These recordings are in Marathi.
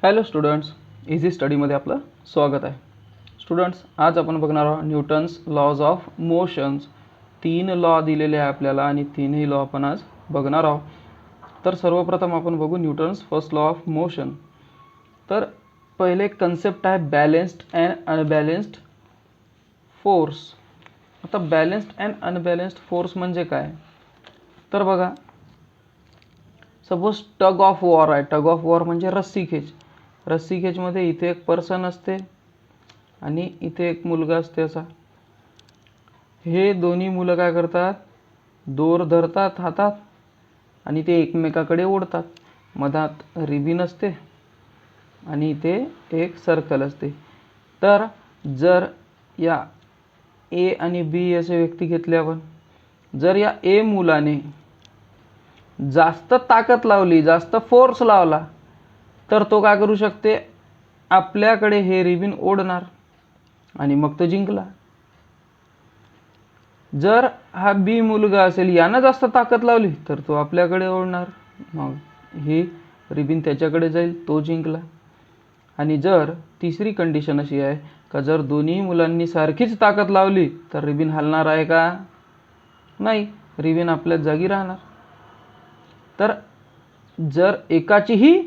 हॅलो स्टुडंट्स, इझी स्टडीमध्ये आपलं स्वागत आहे. स्टुडंट्स, आज आपण बघणार आहोत Newton's laws of motions. 3 law दिलेले आहे आपल्याला आणि तीनही लॉ आपण आज बघणार आहोत. तर सर्वप्रथम आपण बघू Newton's first law of motion. तर पहिले एक कन्सेप्ट आहे बॅलेन्स्ड अँड अनबॅलेन्स्ड फोर्स. आता बॅलेन्स्ड अँड अनबॅलेन्स्ड फोर्स म्हणजे काय? तर बघा, सपोज टग ऑफ वॉर आहे. टग ऑफ वॉर म्हणजे रस्सीखेच. रस्सीखेचमध्ये इथे एक पर्सन असते आणि इथे एक मुलगा असते. असा हे दोन्ही मुलं काय करतात, दोर धरतात हातात आणि ते एकमेकाकडे ओढतात. मधात रिबीन असते आणि इथे एक सर्कल असते. तर जर या ए आणि बी असे व्यक्ती घेतले आपण, जर या ए मुलाने जास्त ताकद लावली, जास्त फोर्स लावला, तर तो काय करू शकते, आपल्याकडे हे रिबीन ओढणार आणि मग तो जिंकला. जर हा बी मुलगा असेल, यानं जास्त ताकद लावली, तर तो आपल्याकडे ओढणार, मग ही रिबीन त्याच्याकडे जाईल, तो जिंकला. आणि जर तिसरी कंडिशन अशी आहे का, जर दोन्ही मुलांनी सारखीच ताकद लावली, तर रिबीन हलणार आहे का? नाही, रिबीन आपल्या जागी राहणार. तर जर एकाचीही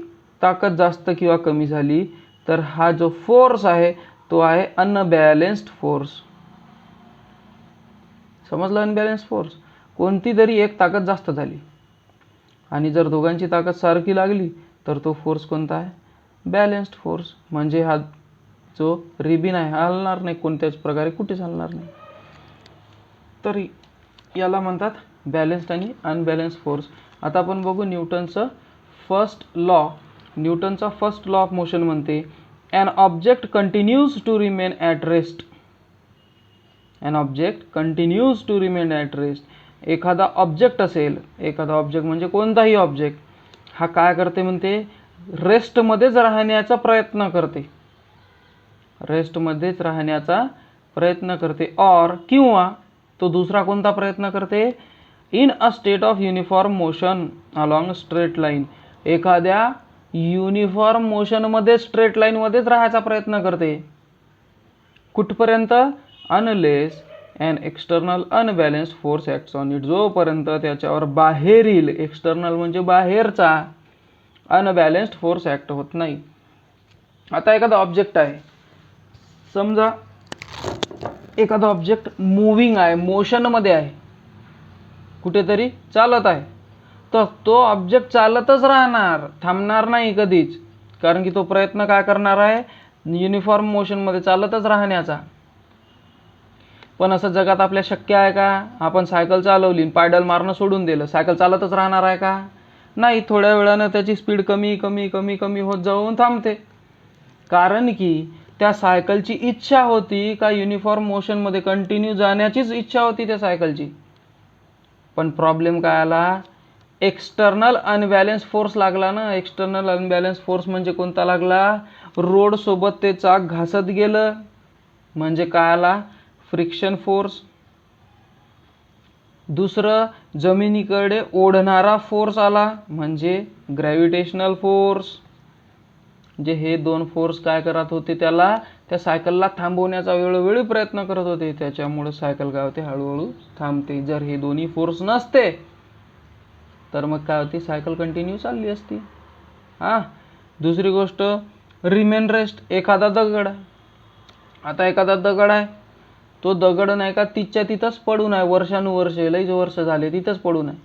ताकद जास्त किंवा कमी झाली, तर हा जो फोर्स आहे तो आहे अनबॅलेन्स्ड फोर्स. समजलं? अनबॅलेन्स्ड फोर्स, कोणती तरी एक ताकद जास्त झाली आणि जर दोघांची ताकद सारखी लागली, तर तो फोर्स कोणता आहे? Balanced force. म्हणजे हा जो रिबीन आहे हा हलणार नाही, कोणत्याच प्रकारे कुठेच हलणार नाही. तर याला म्हणतात बॅलेन्स्ड आणि अनबॅलेन्स्ड फोर्स. आता आपण बघू न्यूटनचं फर्स्ट लॉ. न्यूटनचा फर्स्ट लॉ ऑफ मोशन म्हणते, an object continues to remain at rest. An object continues to remain at rest. एखादा ऑब्जेक्ट असेल, एखादा ऑब्जेक्ट म्हणजे कोणताही ऑब्जेक्ट, हा काय करते म्हणते, रेस्टमध्येच राहण्याचा प्रयत्न करते. रेस्टमध्येच राहण्याचा प्रयत्न करते. और किंवा तो दुसरा कोणता प्रयत्न करते, in a state of uniform motion along straight line. एखाद्या युनिफॉर्म मोशनमध्ये स्ट्रेट लाईनमध्येच राहायचा प्रयत्न करते. कुठपर्यंत? Unless an external unbalanced force acts on it. जोपर्यंत त्याच्यावर बाहेरील, एक्सटर्नल म्हणजे बाहेरचा, अनबॅलेन्स्ड फोर्स ॲक्ट होत नाही. आता एखादा ऑब्जेक्ट आहे, समजा एखादा ऑब्जेक्ट मूव्हिंग आहे, मोशनमध्ये आहे, कुठेतरी चालत आहे, तर तो ऑब्जेक्ट चालतच राहणार, थांबणार नाही कधीच. कारण की तो प्रयत्न काय करणार आहे, युनिफॉर्म मोशनमध्ये चालतच राहण्याचा. पण असं जगात आपल्या शक्य आहे का? आपण सायकल चालवली, पायडल मारणं सोडून दिलं, सायकल चालतच राहणार आहे का? नाही, थोड्या वेळानं त्याची स्पीड कमी कमी कमी कमी होत जाऊन थांबते. कारण की त्या सायकलची इच्छा होती का युनिफॉर्म मोशनमध्ये कंटिन्यू जाण्याचीच इच्छा होती त्या सायकलची. पण प्रॉब्लेम काय आला, एक्सटर्नल अनबॅलेन्स फोर्स लागला ना. एक्सटर्नल अनबॅलेन्स फोर्स म्हणजे कोणता लागला, रोड सोबत ते चाक घासत गेलं, म्हणजे काय आला, फ्रिक्शन फोर्स. दुसरं, जमिनीकडे ओढणारा फोर्स आला, म्हणजे ग्रॅव्हिटेशनल फोर्स. म्हणजे हे दोन फोर्स काय करत होते, त्याला, त्या सायकलला थांबवण्याचा वेळोवेळी प्रयत्न करत होते. त्याच्यामुळे सायकल काय होते, हळूहळू थांबते. जर हे दोन्ही फोर्स नसते, तर मग काय होती, सायकल कंटिन्यू चालली असती. दुसरी गोष्ट, रिमेन रेस्ट. एखादा दगड, आता एखादा दगड आहे, तो दगड नाही का तिथच्या तिथंच पडून आहे, वर्षानुवर्षे, लईच वर्ष झाले तिथंच पडून आहे.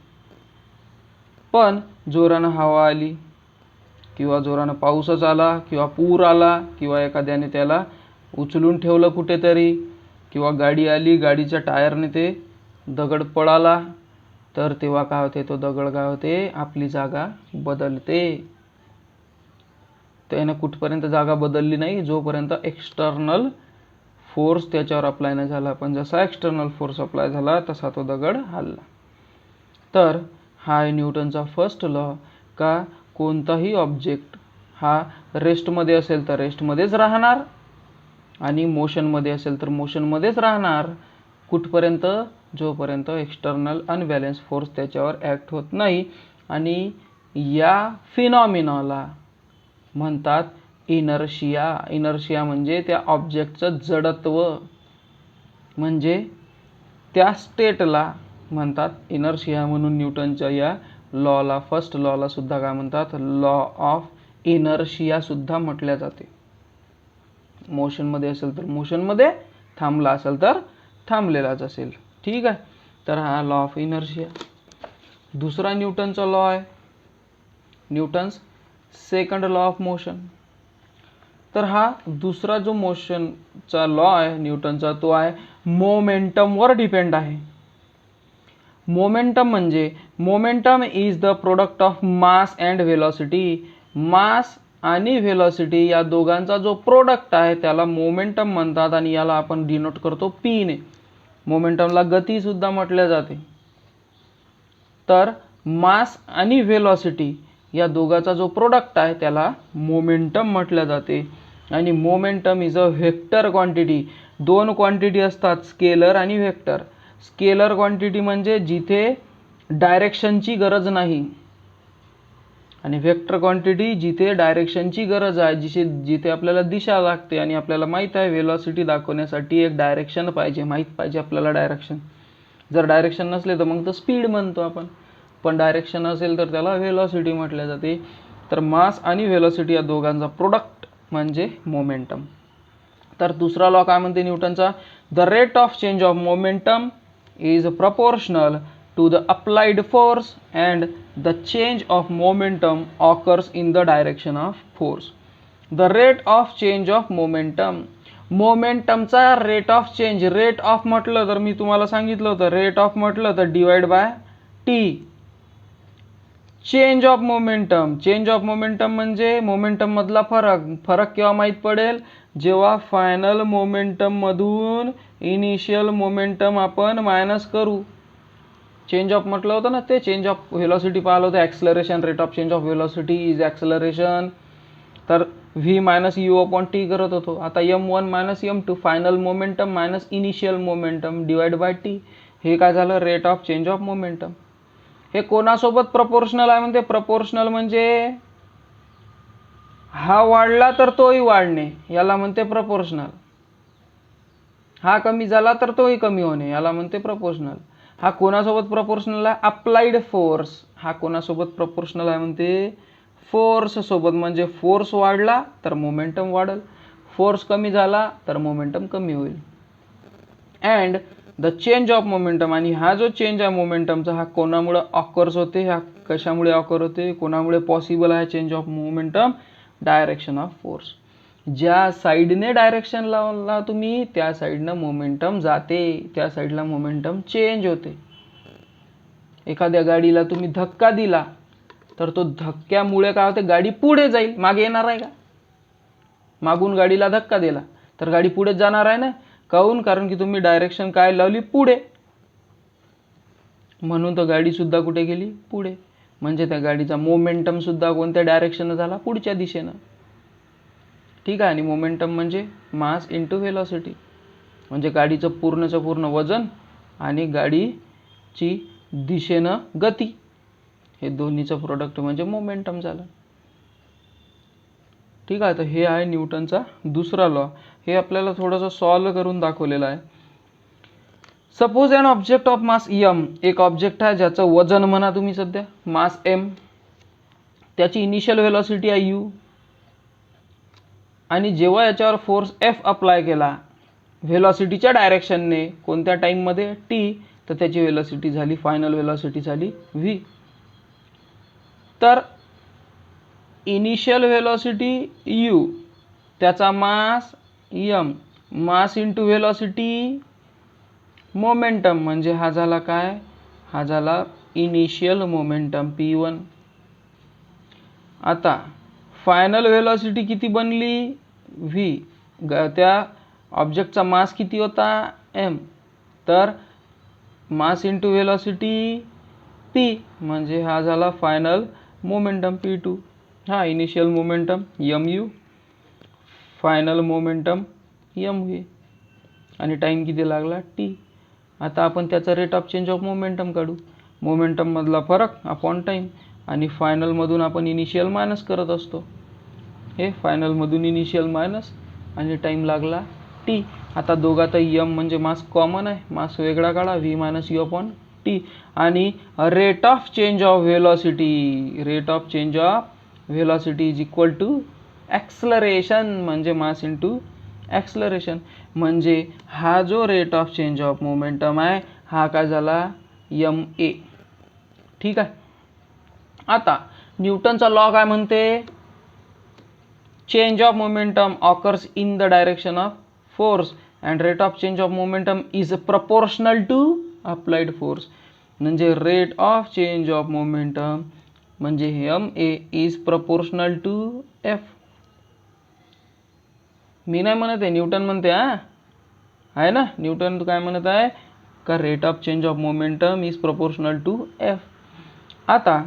पण जोरानं हवा आली किंवा जोरानं पाऊसच आला किंवा पूर आला किंवा एखाद्याने त्याला उचलून ठेवलं कुठेतरी किंवा गाडी आली, गाडीच्या टायरने ते दगड पळाला, तर तेव्हा काय होते, तो दगड काय होते, आपली जागा बदलते. त्यानं कुठपर्यंत जागा बदलली नाही, जोपर्यंत एक्सटर्नल फोर्स त्याच्यावर अप्लाय नाही झाला. पण जसा एक्सटर्नल फोर्स अप्लाय झाला तसा तो दगड हलला. तर हा आहे न्यूटनचा फर्स्ट लॉ का कोणताही ऑब्जेक्ट हा रेस्टमध्ये असेल तर रेस्टमध्येच राहणार आणि मोशनमध्ये असेल तर मोशनमध्येच राहणार. कुठपर्यंत? जोपर्यंत एक्सटर्नल अनबॅलेन्स फोर्स त्याच्यावर ॲक्ट होत नाही. आणि या फिनॉमिनाला म्हणतात इनर्शिया. इनर्शिया म्हणजे त्या ऑब्जेक्टचं जडत्व, म्हणजे त्या स्टेटला म्हणतात इनर्शिया. म्हणून न्यूटनच्या या लॉला, फर्स्ट लॉला सुद्धा काय म्हणतात, लॉ ऑफ इनर्शिया सुद्धा म्हटल्या जाते. मोशनमध्ये असेल तर मोशनमध्ये, थांबला असेल तर थांबलेलाच असेल. ठीक आहे, तर हा लॉ ऑफ इनर्शिया. दुसरा न्यूटनचा लॉ आहे, Newton's second law of motion. तर हा दुसरा जो मोशनचा लॉ आहे न्यूटनचा, तो आहे मोमेंटमवर डिपेंड आहे. मोमेंटम म्हणजे, momentum is the product of mass and velocity. Mass आणि व्हेलॉसिटी या दोघांचा जो प्रोडक्ट आहे त्याला मोमेंटम म्हणतात, आणि याला आपण डिनोट करतो पी ने. मोमेंटमला गती सुद्धा म्हटले जाते. तर मास आणि व्हेलॉसिटी या दोघांचा जो प्रोडक्ट आहे त्याला मोमेंटम म्हटले जाते. आणि momentum is a vector quantity. दोन क्वांटिटी असतात, स्केलर आणि व्हेक्टर. स्केलर क्वांटिटी म्हणजे जिथे डायरेक्शनची गरज नाही, आणि व्हेक्टर क्वांटिटी जिथे डायरेक्शनची गरज आहे, जिथे आपल्याला दिशा लागते, आणि आपल्याला माहीत आहे व्हेलॉसिटी दाखवण्यासाठी एक डायरेक्शन पाहिजे, माहीत पाहिजे आपल्याला डायरेक्शन. जर डायरेक्शन नसले तर मग तर स्पीड म्हणतो आपण, पण डायरेक्शन असेल तर त्याला व्हेलॉसिटी म्हटले जाते. तर मास आणि व्हेलॉसिटी या दोघांचा प्रोडक्ट म्हणजे मोमेंटम. तर दुसरा लॉ काय म्हणते न्यूटनचा, the rate of change of momentum is proportional to the applied force and the change of momentum occurs in the direction of force. The rate of change of momentum, मोमेंटमचा rate of change, rate of म्हटलं तर मी तुम्हाला सांगितलं होतं, रेट ऑफ म्हटलं तर divide by T. Change of momentum, change of momentum म्हणजे मोमेंटम मधला फरक. फरक केव्हा माहीत पडेल, जेव्हा फायनल मोमेंटम मधून इनिशियल मोमेंटम आपण मायनस करू. चेंज ऑफ म्हटलं होतं ना, ते चेंज ऑफ व्हेलॉसिटी पाहिलं होतं, acceleration. Rate of change of velocity is acceleration. तर V minus U upon T करत होतो. आता m1 minus m2, final momentum minus initial momentum divide by T. हे काय झालं, rate of change of momentum. हे कोणासोबत प्रपोर्शनल आहे म्हणते, प्रपोर्शनल म्हणजे हा वाढला तर तोही वाढणे, याला म्हणते प्रपोर्शनल. हा कमी झाला तर तोही कमी होणे, याला म्हणते प्रपोर्शनल. हा कोणासोबत प्रपोर्शनल आहे, अप्लाइड फोर्स. हा कोणासोबत प्रपोर्शनल आहे म्हणते, फोर्स सोबत. म्हणजे फोर्स वाढला तर मोमेंटम वाढेल, फोर्स कमी झाला तर मोमेंटम कमी होईल. And the change of momentum, आणि हा जो चेंज आहे मोमेंटमचा हा कोणामुळे ऑकर्स होते, हा कशामुळे ऑकर होते, कोणामुळे पॉसिबल आहे change of momentum, direction of force. ज्या साईडने डायरेक्शन लावला तुम्ही त्या साईडनं मोमेंटम जाते, त्या साईडला मोमेंटम चेंज होते. एखाद्या गाडीला तुम्ही धक्का दिला तर तो धक्क्यामुळे काय होते, गाडी पुढे जाईल, मागे येणार आहे का. मागून गाडीला धक्का दिला तर गाडी पुढे जाणार आहे ना, काहून, कारण की तुम्ही डायरेक्शन काय लावली, पुढे. म्हणून तर गाडी सुद्धा कुठे गेली, पुढे. म्हणजे त्या गाडीचा मोमेंटम सुद्धा कोणत्या डायरेक्शननं झाला, पुढच्या दिशेनं. ठीक आहे. आणि मोमेंटम म्हणजे मास इंटू व्हेलॉसिटी, म्हणजे गाडीचं पूर्णचं पूर्ण वजन आणि गाडीची दिशेनं गती, हे दोन्हीचं प्रोडक्ट म्हणजे मोमेंटम झालं. ठीक आहे. तर हे आहे न्यूटनचा दुसरा लॉ. हे आपल्याला थोडंसं सॉल्व करून दाखवलेलं आहे. Suppose an object of mass m, एक ऑब्जेक्ट आहे ज्याचं वजन म्हणा तुम्ही सध्या मास m, त्याची इनिशियल व्हेलॉसिटी आहे u, आणि जेव्हा याच्यावर फोर्स F अप्लाय केला व्हेलॉसिटीच्या डायरेक्शनने, कोणत्या टाईममध्ये, t, तर त्याची व्हेलॉसिटी झाली, फायनल व्हेलॉसिटी झाली v. तर इनिशियल व्हेलॉसिटी u, त्याचा मास m, mass into velocity momentum, म्हणजे हा झाला काय, हा झाला इनिशियल मोमेंटम p1. आता फायनल व्हेलॉसिटी किती बनली, v. त्या ऑब्जेक्टचा मास किती होता, m, तर मास इंटू व्हेलॉसिटी p, म्हणजे हा झाला फायनल मोमेंटम p2. हा initial momentum mu, final momentum mv, आणि टाईम किती लागला, t. आता आपण त्याचा rate of change of momentum काढू. मोमेंटममधला फरक अपॉन टाईम, आणि फायनलमधून आपण इनिशियल मायनस करत असतो. हे फायनलमधून इनिशियल मायनस आणि टाईम लागला टी. आता दोघात यम म्हणजे मास कॉमन आहे, मास वेगळा काढा, V minus U upon T. आणि rate of change of velocity, rate of change of velocity is equal to acceleration म्हणजे मास इंटू ॲक्सलरेशन. म्हणजे हा जो rate of change of momentum आहे हा काय झाला एम ए. ठीक आहे. आता न्यूटनचा लॉ काय म्हणते, change of momentum occurs in the direction of force and rate of change of momentum is proportional to applied force. म्हणजे rate of change of momentum म्हणजे M A is proportional to F. मी नाही म्हणत आहे, न्यूटन म्हणते. आहे ना, न्यूटन काय म्हणत आहे का rate of change of momentum is proportional to F. आता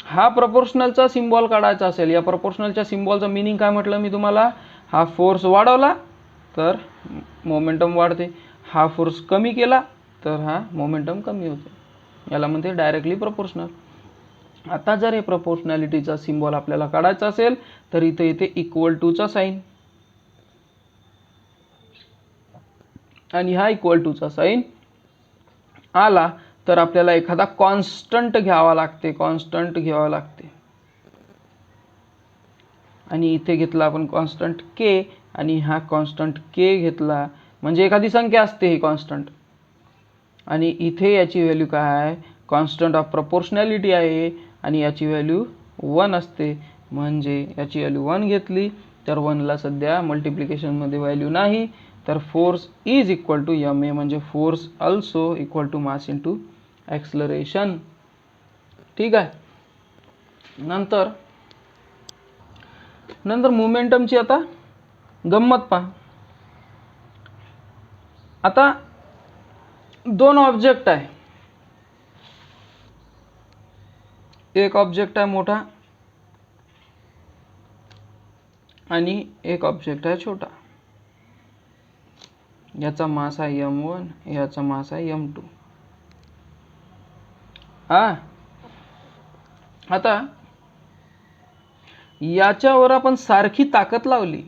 हा प्रपोर्शनलचा सिम्बॉल काढायचा असेल, या प्रपोर्शनलच्या सिम्बॉलचं मिनिंग काय म्हटलं मी तुम्हाला, हा फोर्स वाढवला तर मोमेंटम वाढते, हा फोर्स कमी केला तर हा मोमेंटम कमी होते. याला म्हणते डायरेक्टली प्रपोर्शनल. आता जर हे प्रपोर्शनॅलिटीचा सिम्बॉल आपल्याला काढायचा असेल तर इथे इथे इक्वल टूचा साईन आणि हा इक्वल टूचा साईन आला तर आपल्याला एखादा कॉन्स्टंट घ्यावा लागते, कॉन्स्टंट घ्यावा लागते. आणि इथे घेतला आपण कॉन्स्टंट के आणि हा कॉन्स्टंट के घेतला म्हणजे एखादी संख्या असते ही कॉन्स्टंट. आणि इथे याची व्हॅल्यू काय आहे, कॉन्स्टंट ऑफ प्रपोर्शनॅलिटी आहे आणि याची व्हॅल्यू 1 असते. म्हणजे याची व्हॅल्यू 1 घेतली तर 1ला सध्या मल्टिप्लिकेशनमध्ये व्हॅल्यू नाही, तर force is equal to M A म्हणजे force also equal to mass into acceleration. ठीक आहे. नंतर मोमेंटमची आता गंमत पहा. आता दोन ऑब्जेक्ट आहे, एक ऑब्जेक्ट आहे मोठा आणि एक ऑब्जेक्ट आहे छोटा. याचा मास आहे m1, याचा मास आहे m2. आता याच्यावर आपण सारखी ताकद लावली,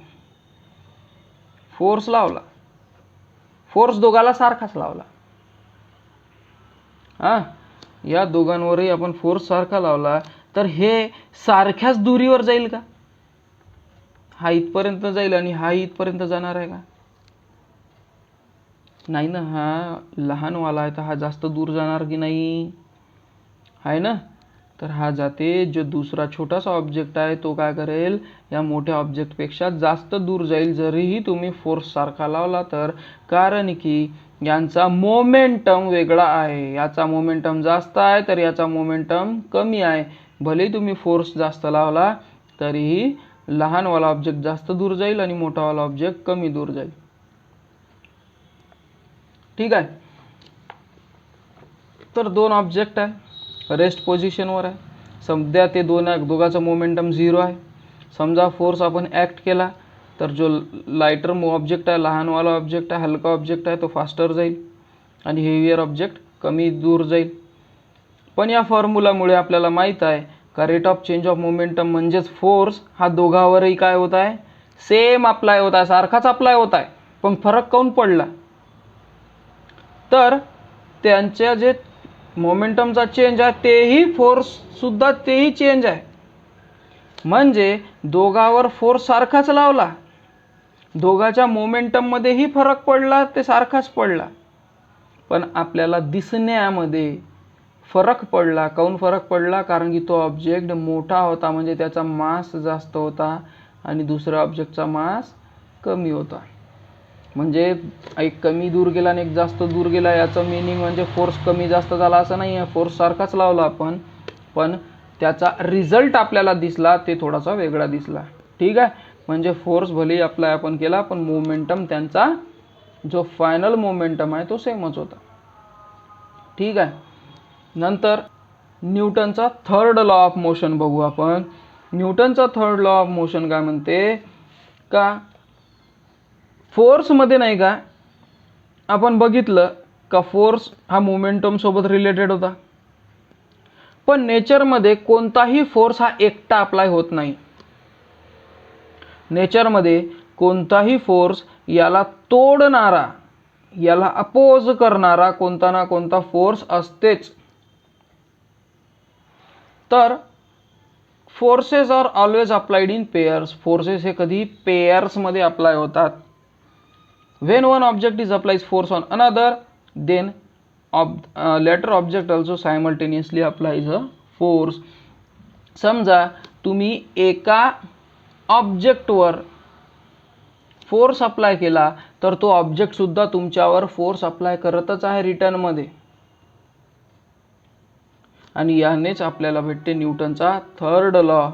फोर्स लावला, फोर्स दोघाला सारखाच लावला. या दोघांवरही आपण फोर्स सारखा लावला तर हे सारख्याच दुरीवर जाईल का, हा इथपर्यंत जाईल आणि हा इथपर्यंत जाणार आहे का, नाही ना. हा लहानवाला आहे तर हा जास्त दूर जाणार की नाही, आहे ना. तर हा जाते, जो दुसरा छोटासा ऑब्जेक्ट आहे तो काय करेल, या मोठ्या ऑब्जेक्टपेक्षा जास्त दूर जाईल जरीही तुम्ही फोर्स सारखा लावला तर. कारण की यांचा मोमेंटम वेगळा आहे, याचा मोमेंटम जास्त आहे तर याचा मोमेंटम कमी आहे. भले तुम्ही फोर्स जास्त लावला तरीही लहानवाला ऑब्जेक्ट जास्त दूर जाईल आणि मोठावाला ऑब्जेक्ट कमी दूर जाईल. ठीक आहे. तर दोन ऑब्जेक्ट आहे, रेस्ट पोझिशनवर आहे. सध्या ते दोघांचं मोमेंटम 0 आहे. समजा फोर्स आपण ॲक्ट केला तर जो लायटर ऑब्जेक्ट आहे, लहानवाला ऑब्जेक्ट आहे, हलका ऑब्जेक्ट आहे तो फास्टर जाईल आणि हेवियर ऑब्जेक्ट कमी दूर जाईल. पण या फॉर्म्युलामुळे आपल्याला माहीत आहे का rate of change of momentum म्हणजेच फोर्स हा दोघांवरही काय होत आहे, सेम अप्लाय होत आहे, सारखाच अप्लाय होत आहे. पण फरक काऊन पडला, तर त्यांच्या जे मोमेंटमचा चेंज आहे तेही फोर्स सुद्धा तेही चेंज आहे. म्हणजे दोघावर फोर्स सारखाच लावला, दोघाच्या मोमेंटममध्येही फरक पडला, ते सारखाच पडला. पण आपल्याला दिसण्यामध्ये फरक पडला. काऊन फरक पडला, कारण की तो ऑब्जेक्ट मोठा होता म्हणजे त्याचा मास जास्त होता आणि दुसऱ्या ऑब्जेक्टचा मास कमी होता. म्हणजे एक कमी दूर गेला आणि एक जास्त दूर गेला याचं मिनिंग म्हणजे फोर्स कमी जास्त झाला असं नाही आहे, फोर्स सारखाच लावला आपण, पण त्याचा रिझल्ट आपल्याला दिसला ते थोडासा वेगळा दिसला. ठीक आहे. म्हणजे फोर्स भले अप्लाय आपण केला पण मोमेंटम त्यांचा जो फायनल मोमेंटम आहे तो सेमच होता. ठीक आहे. नंतर न्यूटनचा थर्ड लॉ ऑफ मोशन बघू आपण. न्यूटनचा थर्ड लॉ ऑफ मोशन काय म्हणते का, फोर्समध्ये नाही का आपण बघितलं का फोर्स हा मोमेंटम सोबत रिलेटेड होता. पण नेचरमध्ये कोणताही फोर्स हा एकटा अप्लाय होत नाही. नेचरमध्ये कोणताही फोर्स याला तोडणारा, याला अपोज करणारा कोणता ना कोणता फोर्स असतेच. तर forces are always applied in pairs. Forces हे कधी पेयर्समध्ये अप्लाय होतात. When one object is applies force on another, then latter object also simultaneously applies a force. समजा तुम्ही एका ऑब्जेक्टवर फोर्स अप्लाय केला तर तो ऑब्जेक्ट सुद्धा तुमच्यावर फोर्स अप्लाय करतच आहे रिटर्नमध्ये. आणि यानेच आपल्याला भेटते न्यूटनचा third law.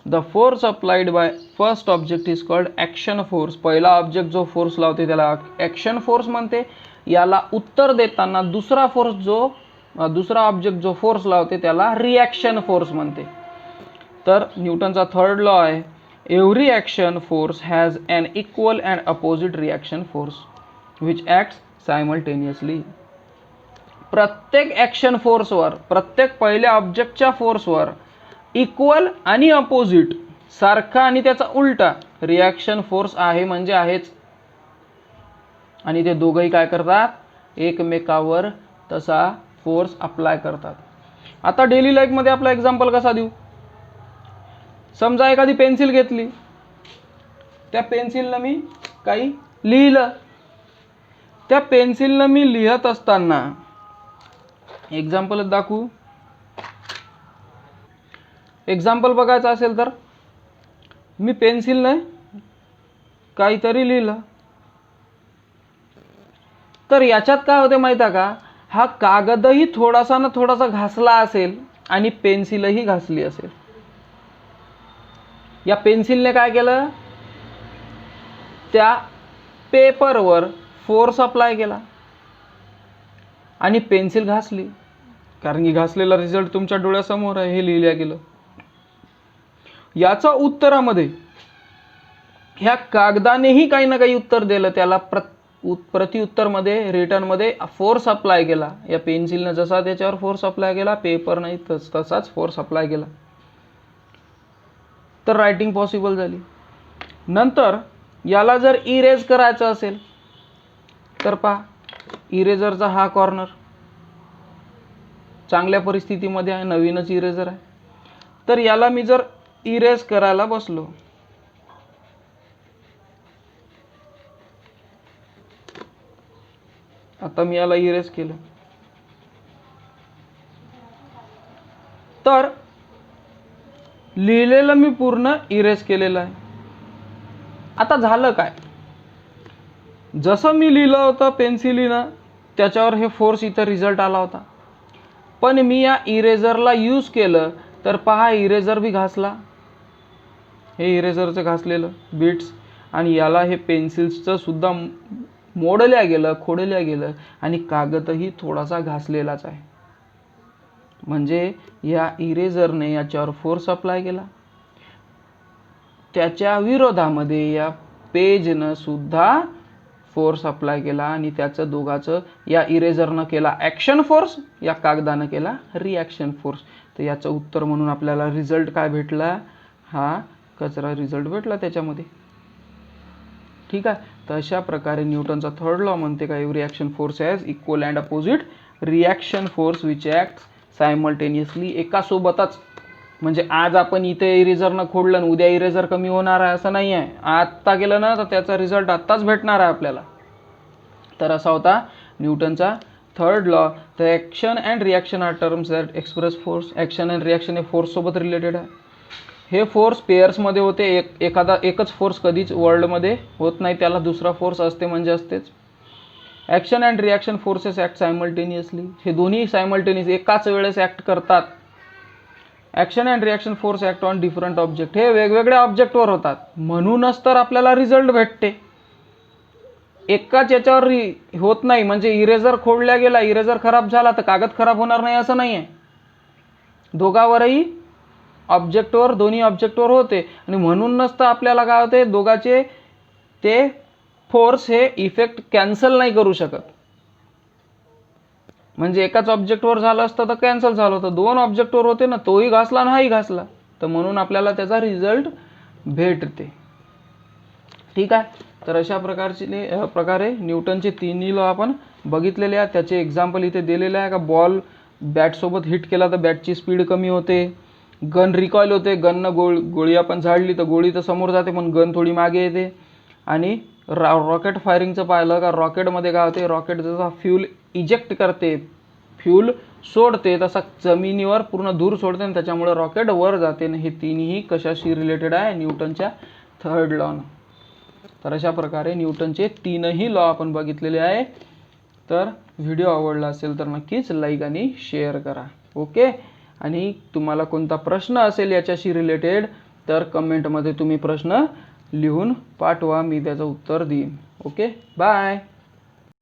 The force applied by first object is called action force. पहिला ऑब्जेक्ट जो फोर्स लावते त्याला ॲक्शन फोर्स म्हणते. याला उत्तर देताना दुसरा ऑब्जेक्ट जो फोर्स लावते त्याला रिॲक्शन फोर्स म्हणते. तर न्यूटनचा थर्ड लॉ आहे, every action force has an equal and opposite reaction force which acts simultaneously. प्रत्येक ॲक्शन फोर्सवर, प्रत्येक पहिल्या ऑब्जेक्टच्या फोर्सवर इक्वल आणि अपोजिट, सारखा आणि त्याचा उलटा रिॲक्शन फोर्स आहे म्हणजे आहेच. आणि ते दोघंही काय करतात, एकमेकावर तसा फोर्स अप्लाय करतात. आता डेली लाईफमध्ये आपला एक्झाम्पल कसा देऊ. समजा एखादी पेन्सिल घेतली, त्या पेन्सिलनं मी काही लिहिलं. त्या पेन्सिलनं मी लिहत असताना एक्झाम्पलच दाखवू. एक्झाम्पल बघायचं असेल तर मी पेन्सिलने काहीतरी लिहिलं. तर याच्यात काय होते माहिती आहे का, हा कागदही थोडासा घासला असेल आणि पेन्सिलही घासली असेल. या पेन्सिलने काय केलं, त्या पेपरवर फोर्स अप्लाय केला आणि पेन्सिल घासली. कारण की घासलेला रिझल्ट तुमच्या डोळ्यासमोर आहे, हे लिहिल्या गेलं. याचा उत्तरामध्ये ह्या कागदानेही काही ना काही उत्तर दिलं, त्याला प्रतिउत्तरमध्ये रिटर्नमध्ये फोर्स अप्लाय केला. या पेन्सिलने जसा त्याच्यावर फोर्स अप्लाय केला, पेपर नाही तसाच फोर्स अप्लाय केला. तर रायटिंग पॉसिबल झाली. नंतर याला जर इरेज करायचं असेल तर पहा, इरेजरचा हा कॉर्नर चांगल्या परिस्थितीमध्ये आहे, नवीनच इरेजर आहे. तर याला मी जर इरेज करायला बसलो, आता मी याला इरेज केलं, तर लिहिलेलं मी पूर्ण इरेज केलेलं आहे. आता झालं काय, जसं मी लिहिलं होतं पेन्सिलीनं त्याच्यावर हे फोर्स इथं रिझल्ट आला होता. पण मी या इरेजरला यूज केलं तर पहा, इरेजर बी घासला, हे इरेजरचं घासलेलं बिट्स, आणि याला हे पेन्सिल्सचं सुद्धा मोडल्या गेलं, खोडल्या गेलं, आणि कागदही थोडासा घासलेलाच आहे. म्हणजे या इरेजरने याच्यावर फोर्स अप्लाय केला, त्याच्या विरोधामध्ये या पेजनं सुद्धा फोर्स अप्लाय केला, आणि त्याचं दोघाचं, या इरेजरनं केला ॲक्शन फोर्स, या कागदानं केला रिॲक्शन फोर्स. तर याचं उत्तर म्हणून आपल्याला रिझल्ट काय भेटला, हा कचरा रिझल्ट भेटला त्याच्यामध्ये. ठीक आहे. तर अशा प्रकारे न्यूटनचा थर्ड लॉ म्हणते का, every action force has equal and opposite reaction force which act simultaneously. एकासोबतच. म्हणजे आज आपण इथे इरेजरनं खोडलं आणि उद्या इरेजर कमी होणार आहे असं नाही आहे. आत्ता केलं ना तर त्याचा रिझल्ट आत्ताच भेटणार आहे आपल्याला. तर असा होता न्यूटनचा third law. The action and reaction are terms that express force. Action and reaction हे फोर्ससोबत रिलेटेड आहे. हे फोर्स पेयर्समध्ये होते. एकच फोर्स कधीच वर्ल्डमध्ये होत नाही, त्याला दुसरा फोर्स असते म्हणजे असतेच. Action and reaction forces act simultaneously. हे दोन्ही सायमल्टेनियस एकाच वेळेस ॲक्ट करतात. Action and reaction force act on different object. हे वेगवेगळ्या ऑब्जेक्टवर होतात, म्हणूनच तर आपल्याला रिझल्ट भेटते. एकाच याच्यावर होत नाही. म्हणजे इरेजर खोडल्या गेला, इरेजर खराब झाला तर कागद खराब होणार नाही असं नाही आहे. दोघावरही ऑब्जेक्टवर, दोन्ही ऑब्जेक्टवर होते, आणि म्हणूनच तर आपल्याला काय होते, दोघाचे ते फोर्स हे इफेक्ट कॅन्सल नाही करू शकत. म्हणजे एकाच ऑब्जेक्टवर झालं असतं तर कॅन्सल झालं होतं. दोन ऑब्जेक्टवर होते ना, तोही घासला आणि हाही घासला, तर म्हणून आपल्याला त्याचा रिझल्ट भेटते. ठीक आहे. तर अशा प्रकारे न्यूटनचे तिन्ही लॉ आपण बघितलेले आहेत. त्याचे एक्झाम्पल इथे दिलेले आहे का बॉल बॅटसोबत हिट केला तर बॅटची स्पीड कमी होते, गन रिकॉईल होते, गननं गोळी आपण झाडली तर गोळी तर समोर जाते पण गन थोडी मागे येते. आणि रॉकेट फायरिंगचं पाहिलं का रॉकेटमध्ये काय होते, रॉकेट जसा फ्यूल इजेक्ट करते, फ्यूल सोडते, तसा जमिनीवर पूर्ण धूर सोडते आणि त्याच्यामुळे रॉकेट वर जाते. आणि हे तिन्ही कशाशी रिलेटेड आहे, न्यूटनच्या थर्ड लॉनं. तर अशा प्रकारे न्यूटनचे तीनही लॉ आपण बघितलेले आहे. तर व्हिडिओ आवडला असेल तर नक्कीच लाईक आणि शेअर करा. ओके. आणि तुम्हाला कोणता प्रश्न असेल याच्याशी रिलेटेड तर कमेंटमध्ये तुम्ही प्रश्न लिहून पाठवा, मी त्याचं उत्तर देईन. Okay, bye.